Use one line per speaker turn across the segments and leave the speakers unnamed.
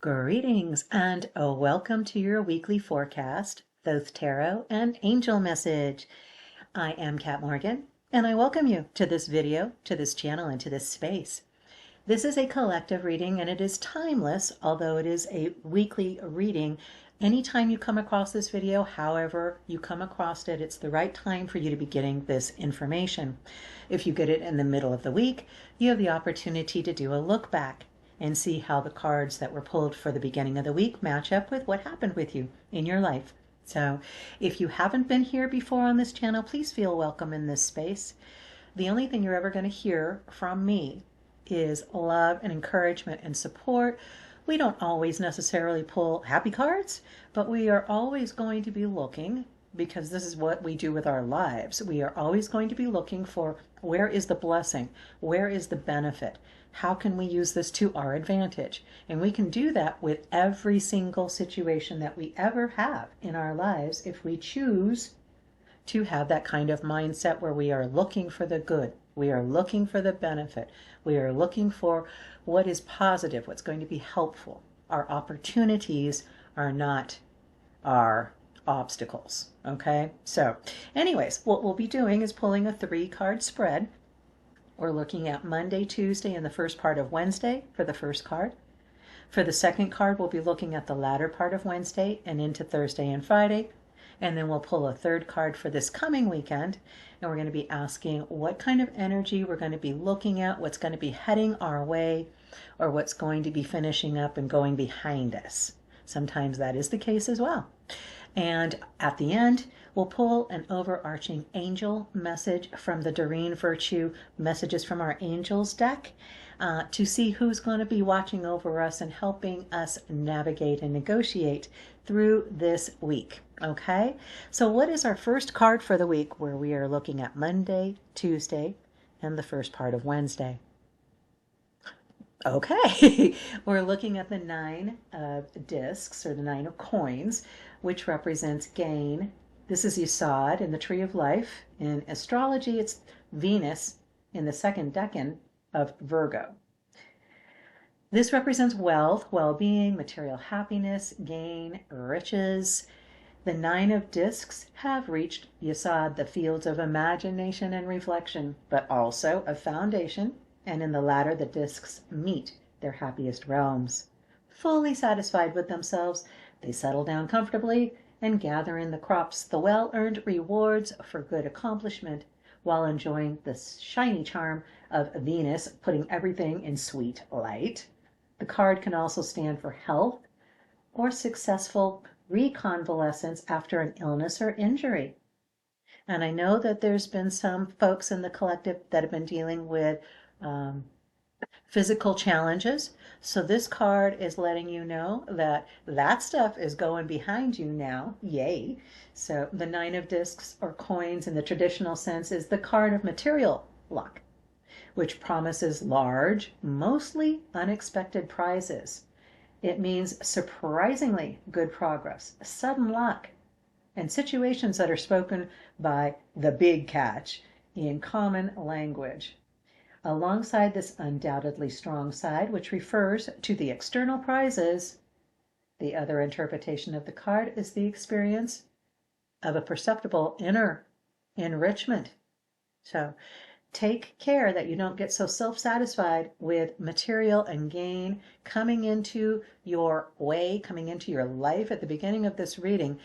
Greetings and welcome to your weekly forecast, Thoth Tarot and Angel Message. I am Kat Morgan and I welcome you to this video, to this channel, and to this space. This is a collective reading and it is timeless, although it is a weekly reading. Anytime you come across this video, however you come across it, it's the right time for you to be getting this information. If you get it in the middle of the week, you have the opportunity to do a look back and see how the cards that were pulled for the beginning of the week match up with what happened with you in your life. So if you haven't been here before on this channel, please feel welcome in this space. The only thing you're ever going to hear from me is love and encouragement and support. We don't always necessarily pull happy cards, but we are always going to be looking, because this is what we do with our lives. We are always going to be looking for where is the blessing, where is the benefit, how can we use this to our advantage? And we can do that with every single situation that we ever have in our lives if we choose to have that kind of mindset where we are looking for the good, we are looking for the benefit, we are looking for what is positive, what's going to be helpful. Our opportunities are not our obstacles. Okay, so anyways, what we'll be doing is pulling a 3-card spread. We're looking at Monday, Tuesday, and the first part of Wednesday for the first card. For the second card, we'll be looking at the latter part of Wednesday and into Thursday and Friday. And then we'll pull a 3rd card for this coming weekend. And we're going to be asking what kind of energy we're going to be looking at, what's going to be heading our way, or what's going to be finishing up and going behind us. Sometimes that is the case as well. And at the end, we'll pull an overarching angel message from the Doreen Virtue Messages from Our Angels deck to see who's going to be watching over us and helping us navigate and negotiate through this week. Okay, so what is our first card for the week, where we are looking at Monday, Tuesday, and the first part of Wednesday? Okay, we're looking at the 9 of discs, or the 9 of coins, which represents gain. This is Yesod in the Tree of Life. In astrology, it's Venus in the 2nd decan of Virgo. This represents wealth, well-being, material happiness, gain, riches. The 9 of discs have reached Yesod, the fields of imagination and reflection, but also a foundation. And in the latter, the discs meet their happiest realms. Fully satisfied with themselves, they settle down comfortably and gather in the crops, the well-earned rewards for good accomplishment, while enjoying the shiny charm of Venus, putting everything in sweet light. The card can also stand for health or successful reconvalescence after an illness or injury. And I know that there's been some folks in the collective that have been dealing with physical challenges. So this card is letting you know that that stuff is going behind you now. Yay. So the 9 of discs, or coins in the traditional sense, is the card of material luck, which promises large, mostly unexpected prizes. It means surprisingly good progress, sudden luck, and situations that are spoken by the big catch in common language. Alongside this undoubtedly strong side, which refers to the external prizes, the other interpretation of the card is the experience of a perceptible inner enrichment. So take care that you don't get so self-satisfied with material and gain coming into your way, coming into your life at the beginning of this reading.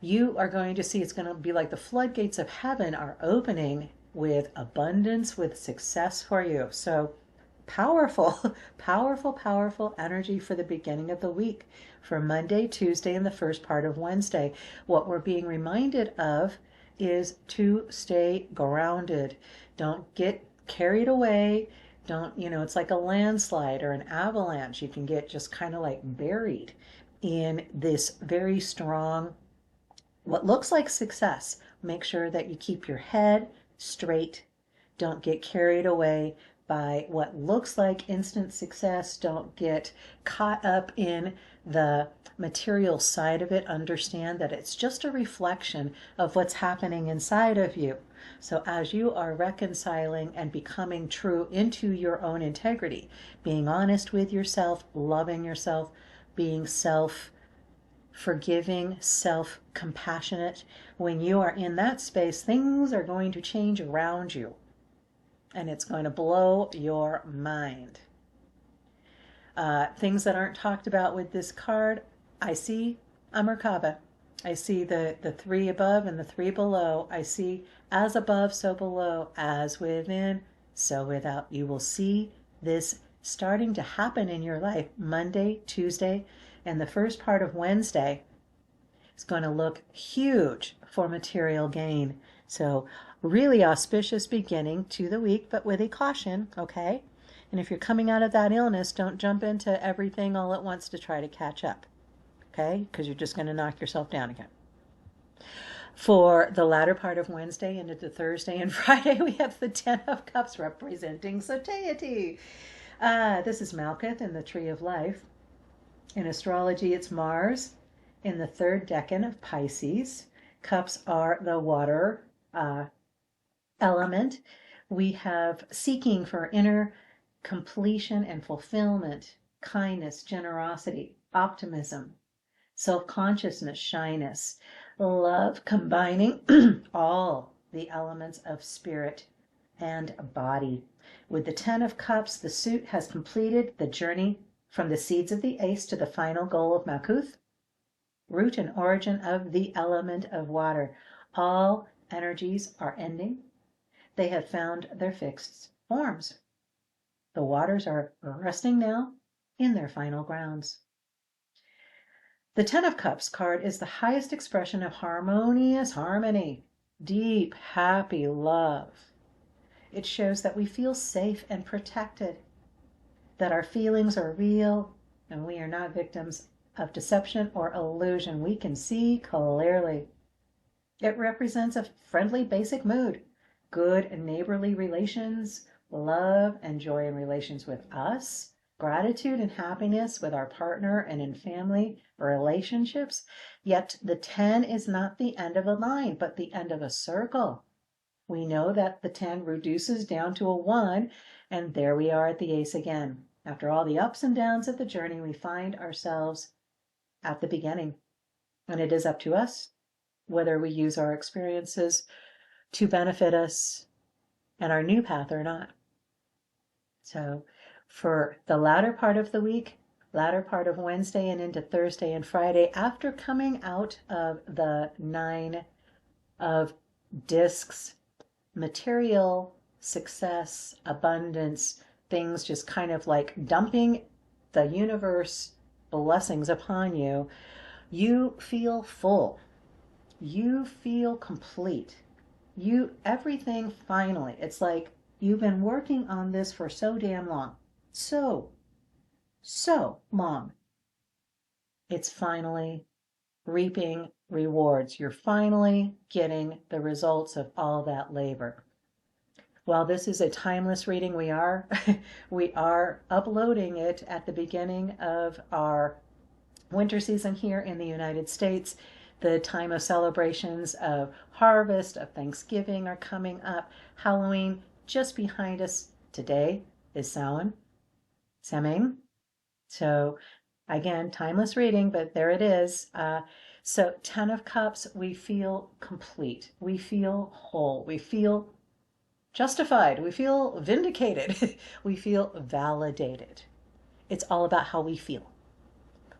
You are going to see it's going to be like the floodgates of heaven are opening with abundance, with success for you. So powerful, powerful, powerful energy for the beginning of the week, for Monday, Tuesday, and the first part of Wednesday. What we're being reminded of is to stay grounded. Don't get carried away. Don't, it's like a landslide or an avalanche. You can get just kind of like buried in this very strong, what looks like success. Make sure that you keep your head straight. Don't get carried away by what looks like instant success. Don't get caught up in the material side of it. Understand that it's just a reflection of what's happening inside of you. So as you are reconciling and becoming true into your own integrity, being honest with yourself, loving yourself, being self-forgiving, self-compassionate. When you are in that space, things are going to change around you, and it's going to blow your mind. Things that aren't talked about with this card, I see a Merkaba. I see the three above and the three below. I see as above, so below, as within, so without. You will see this starting to happen in your life Monday, Tuesday, and the first part of Wednesday is going to look huge for material gain. So really auspicious beginning to the week, but with a caution, okay? And if you're coming out of that illness, don't jump into everything all at once to try to catch up, okay? Because you're just going to knock yourself down again. For the latter part of Wednesday into the Thursday and Friday, we have the Ten of Cups representing satiety. This is Malkuth in the Tree of Life. In astrology, it's Mars in the third decan of Pisces. Cups are the water element. We have seeking for inner completion and fulfillment, kindness, generosity, optimism, self-consciousness, shyness, love, combining all the elements of spirit and body. With the Ten of Cups, the suit has completed the journey from the seeds of the ace to the final goal of Malkuth, root and origin of the element of water. All energies are ending. They have found their fixed forms. The waters are resting now in their final grounds. The Ten of Cups card is the highest expression of harmonious harmony, deep, happy love. It shows that we feel safe and protected, that our feelings are real, and we are not victims of deception or illusion. We can see clearly. It represents a friendly, basic mood, good and neighborly relations, love and joy in relations with us, gratitude and happiness with our partner and in family relationships. Yet the 10 is not the end of a line, but the end of a circle. We know that the 10 reduces down to a 1, and there we are at the ace again. After all the ups and downs of the journey, we find ourselves at the beginning. And it is up to us whether we use our experiences to benefit us and our new path or not. So for the latter part of the week, latter part of Wednesday and into Thursday and Friday, after coming out of the 9 of discs, material, success, abundance, things just kind of like dumping the universe blessings upon you, you feel full. You feel complete. Everything finally, it's like you've been working on this for so damn long. So long. It's finally reaping rewards. You're finally getting the results of all that labor. While this is a timeless reading, we are uploading it at the beginning of our winter season here in the United States. The time of celebrations of harvest, of Thanksgiving are coming up. Halloween just behind us today is Samhain. So again, timeless reading, but there it is. So 10 of Cups, we feel complete. We feel whole. We feel justified. We feel vindicated. We feel validated. It's all about how we feel.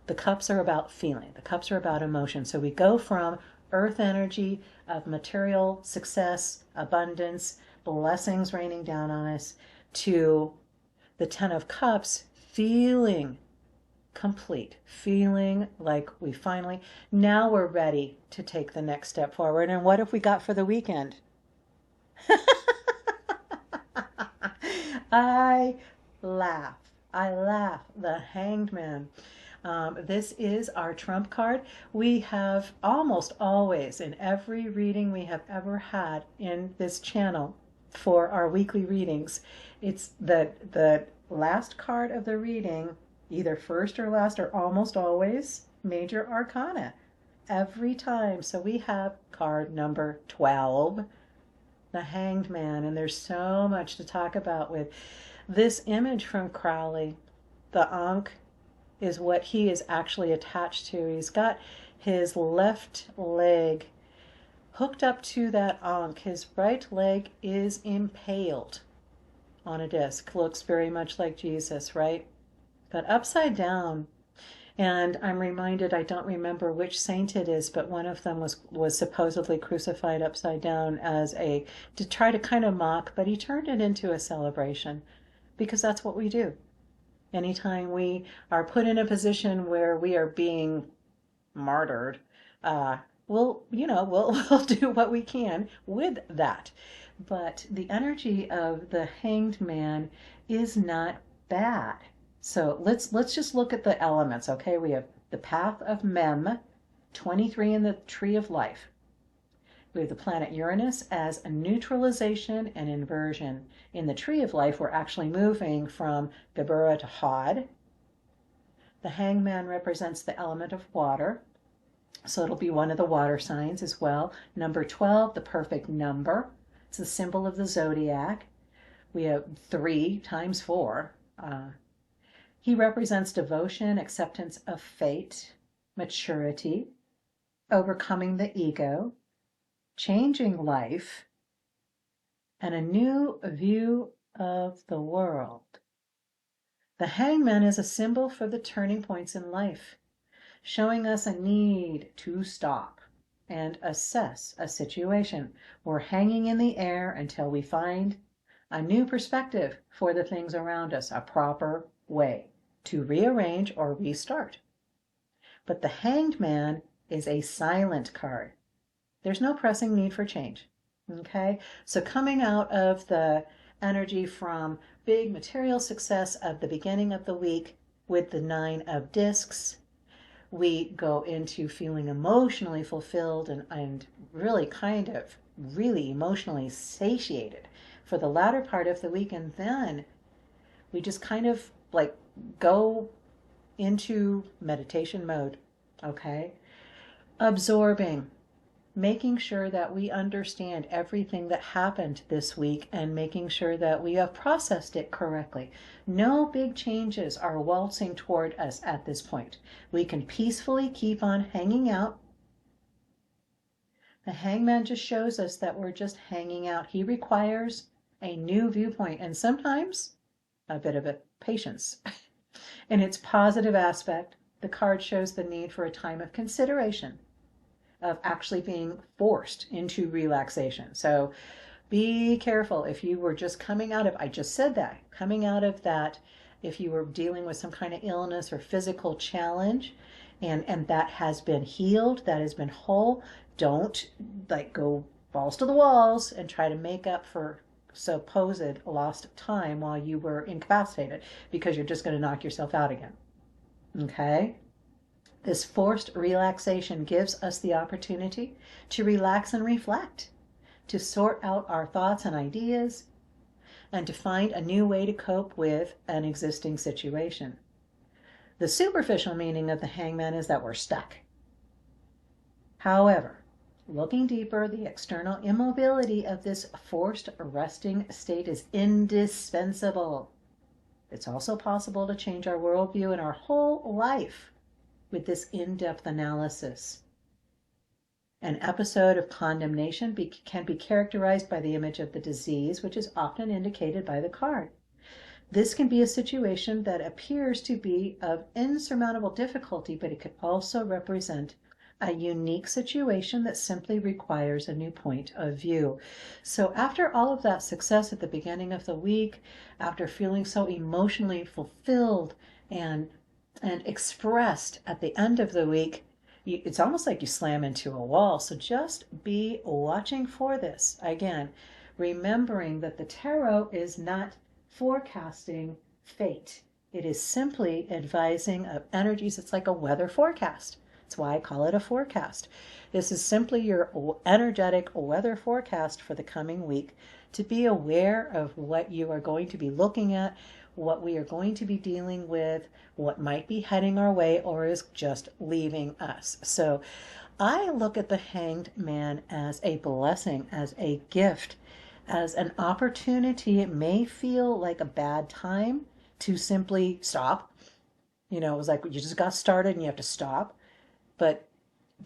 The cups are about feeling. The cups are about emotion. So we go from earth energy of material success, abundance, blessings raining down on us, to the 10 of Cups, feeling complete, feeling like we finally, now we're ready to take the next step forward. And what have we got for the weekend? I laugh. The Hanged Man. This is our trump card. We have almost always, in every reading we have ever had in this channel for our weekly readings, it's the last card of the reading, either first or last, or almost always major arcana. Every time. So we have card number 12, the Hanged Man, and there's so much to talk about with this image from Crowley. The Ankh is what he is actually attached to. He's got his left leg hooked up to that ankh. His right leg is impaled on a disc. Looks very much like Jesus, right? But upside down. And I'm reminded, I don't remember which saint it is, but one of them was supposedly crucified upside down to try to kind of mock, but he turned it into a celebration, because that's what we do. Anytime we are put in a position where we are being martyred, we'll do what we can with that. But the energy of the Hanged Man is not bad. So let's just look at the elements, okay? We have the path of Mem, 23 in the tree of life. We have the planet Uranus as a neutralization and inversion. In the tree of life, we're actually moving from Geburah to Hod. The Hangman represents the element of water, so it'll be one of the water signs as well. Number 12, the perfect number. It's the symbol of the zodiac. We have 3 times 4. He represents devotion, acceptance of fate, maturity, overcoming the ego, changing life, and a new view of the world. The Hangman is a symbol for the turning points in life, showing us a need to stop and assess a situation. We're hanging in the air until we find a new perspective for the things around us, a proper way to rearrange or restart. But the Hanged Man is a silent card. There's no pressing need for change. Okay? So coming out of the energy from big material success of the beginning of the week with the 9 of discs, we go into feeling emotionally fulfilled and really really emotionally satiated for the latter part of the week. And then we just kind of like go into meditation mode, okay? Absorbing, making sure that we understand everything that happened this week and making sure that we have processed it correctly. No big changes are waltzing toward us at this point. We can peacefully keep on hanging out. The Hangman just shows us that we're just hanging out. He requires a new viewpoint and sometimes a bit of patience. In its positive aspect, the card shows the need for a time of consideration, of actually being forced into relaxation. So be careful if you were just coming out of, I just said that, coming out of that, if you were dealing with some kind of illness or physical challenge and that has been healed, that has been whole, don't like go balls to the walls and try to make up for supposed lost time while you were incapacitated, because you're just going to knock yourself out again. Okay? This forced relaxation gives us the opportunity to relax and reflect, to sort out our thoughts and ideas, and to find a new way to cope with an existing situation. The superficial meaning of the Hangman is that we're stuck. However, looking deeper, the external immobility of this forced resting state is indispensable. It's also possible to change our worldview and our whole life with this in-depth analysis. An episode of condemnation can be characterized by the image of the disease, which is often indicated by the card. This can be a situation that appears to be of insurmountable difficulty, but it could also represent a unique situation that simply requires a new point of view. So after all of that success at the beginning of the week, after feeling so emotionally fulfilled and expressed at the end of the week, it's almost like you slam into a wall. So just be watching for this. Again, remembering that the tarot is not forecasting fate. It is simply advising of energies. It's like a weather forecast. That's why I call it a forecast. This is simply your energetic weather forecast for the coming week, to be aware of what you are going to be looking at, what we are going to be dealing with, what might be heading our way or is just leaving us. So I look at the Hanged Man as a blessing, as a gift, as an opportunity. It may feel like a bad time to simply stop, You know, it was like you just got started and you have to stop. But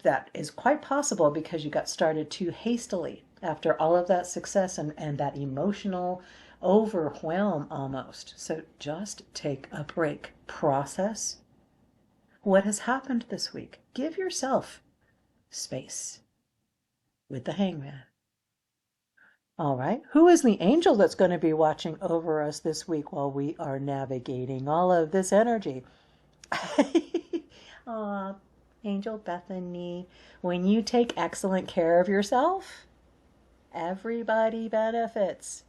that is quite possible because you got started too hastily after all of that success and that emotional overwhelm almost. So just take a break. Process what has happened this week. Give yourself space with the hangman. All right. Who is the angel that's going to be watching over us this week while we are navigating all of this energy? Aw, Angel Bethany, when you take excellent care of yourself, everybody benefits.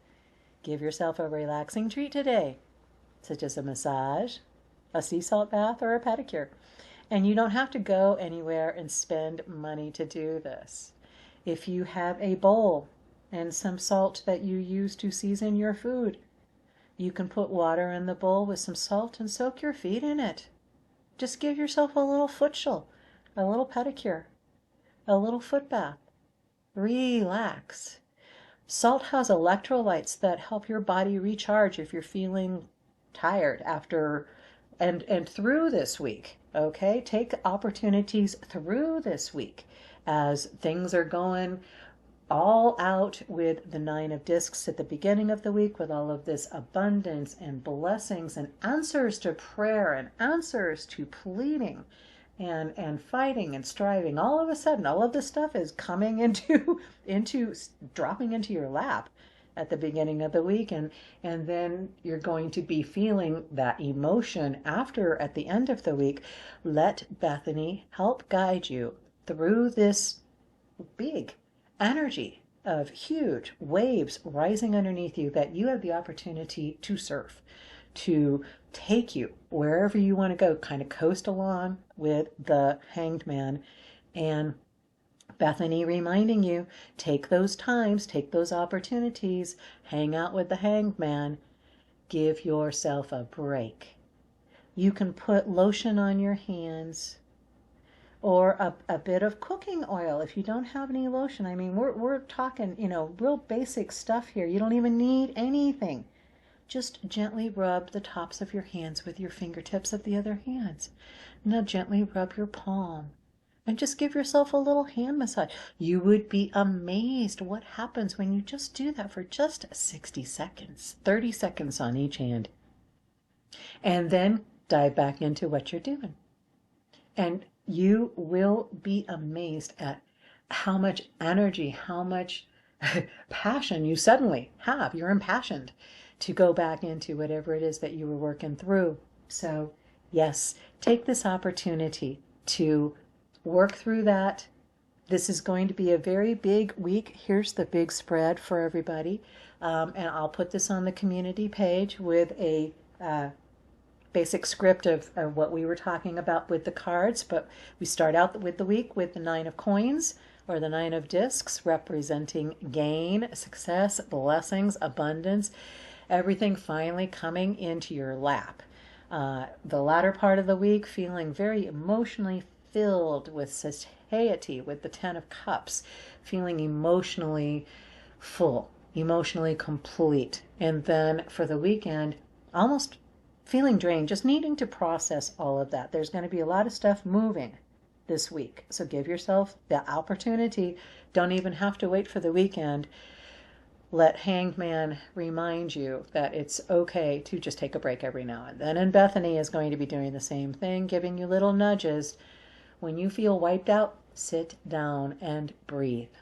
Give yourself a relaxing treat today, such as a massage, a sea salt bath, or a pedicure. And you don't have to go anywhere and spend money to do this. If you have a bowl and some salt that you use to season your food, you can put water in the bowl with some salt and soak your feet in it. Just give yourself a little footshell, a little pedicure, a little foot bath. Relax. Salt has electrolytes that help your body recharge if you're feeling tired after and through this week. Okay, take opportunities through this week as things are going all out with the 9 of discs at the beginning of the week, with all of this abundance and blessings and answers to prayer and answers to pleading and fighting and striving. All of a sudden, all of this stuff is coming into dropping into your lap at the beginning of the week, and then you're going to be feeling that emotion after at the end of the week. Let Bethany help guide you through this big energy of huge waves rising underneath you that you have the opportunity to surf, to take you wherever you want to go, kind of coast along with the hanged man. And Bethany reminding you, take those times, take those opportunities, hang out with the hanged man, give yourself a break. You can put lotion on your hands, or a bit of cooking oil if you don't have any lotion. I mean, we're talking, real basic stuff here. You don't even need anything. Just gently rub the tops of your hands with your fingertips of the other hands. Now gently rub your palm and just give yourself a little hand massage. You would be amazed what happens when you just do that for just 60 seconds, 30 seconds on each hand. And then dive back into what you're doing. And you will be amazed at how much energy, how much passion you suddenly have. You're impassioned to go back into whatever it is that you were working through. So yes, take this opportunity to work through that. This is going to be a very big week. Here's the big spread for everybody. And I'll put this on the community page with a basic script of what we were talking about with the cards. But we start out with the week with the 9 of coins, or the 9 of discs, representing gain, success, blessings, abundance, everything finally coming into your lap. The latter part of the week feeling very emotionally filled with satiety, with the 10 of cups, feeling emotionally full, emotionally complete. And then for the weekend, almost feeling drained, just needing to process all of that. There's going to be a lot of stuff moving this week. So give yourself the opportunity. Don't even have to wait for the weekend. Let Hanged Man remind you that it's okay to just take a break every now and then. And Bethany is going to be doing the same thing, giving you little nudges. When you feel wiped out, sit down and breathe.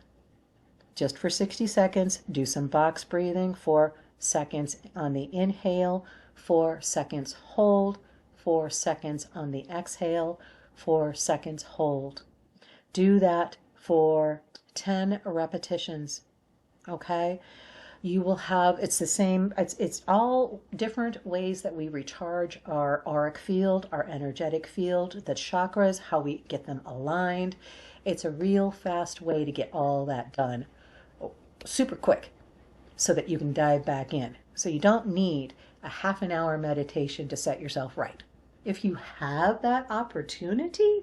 Just for 60 seconds, do some box breathing. 4 seconds on the inhale, 4 seconds hold, 4 seconds on the exhale, 4 seconds hold. Do that for 10 repetitions. Okay? You will have, it's the same, it's all different ways that we recharge our auric field, our energetic field, the chakras, how we get them aligned. It's a real fast way to get all that done super quick so that you can dive back in. So you don't need a half an hour meditation to set yourself right. If you have that opportunity,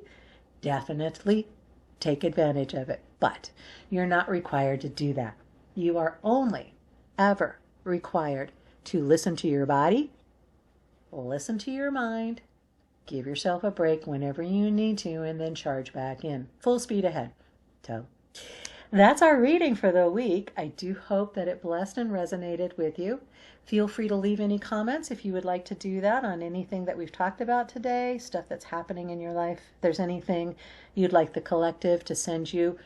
definitely take advantage of it. But you're not required to do that. You are only ever required to listen to your body, listen to your mind, Give yourself a break whenever you need to and then charge back in. Full speed ahead. So that's our reading for the week. I do hope that it blessed and resonated with you. Feel free to leave any comments if you would like to do that on anything that we've talked about today, stuff that's happening in your life. If there's anything you'd like the collective to send you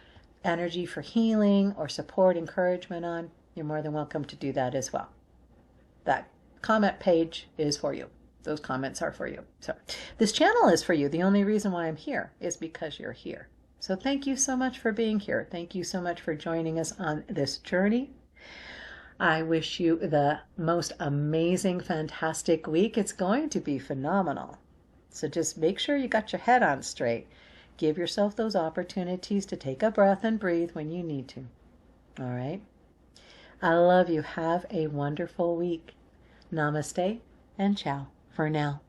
energy for healing or support, encouragement on, you're more than welcome to do that as well. That comment page is for you. Those comments are for you. So this channel is for you. The only reason why I'm here is because you're here. So thank you so much for being here. Thank you so much for joining us on this journey. I wish you the most amazing, fantastic week. It's going to be phenomenal. So just make sure you got your head on straight. Give yourself those opportunities to take a breath and breathe when you need to. All right? I love you. Have a wonderful week. Namaste and ciao for now.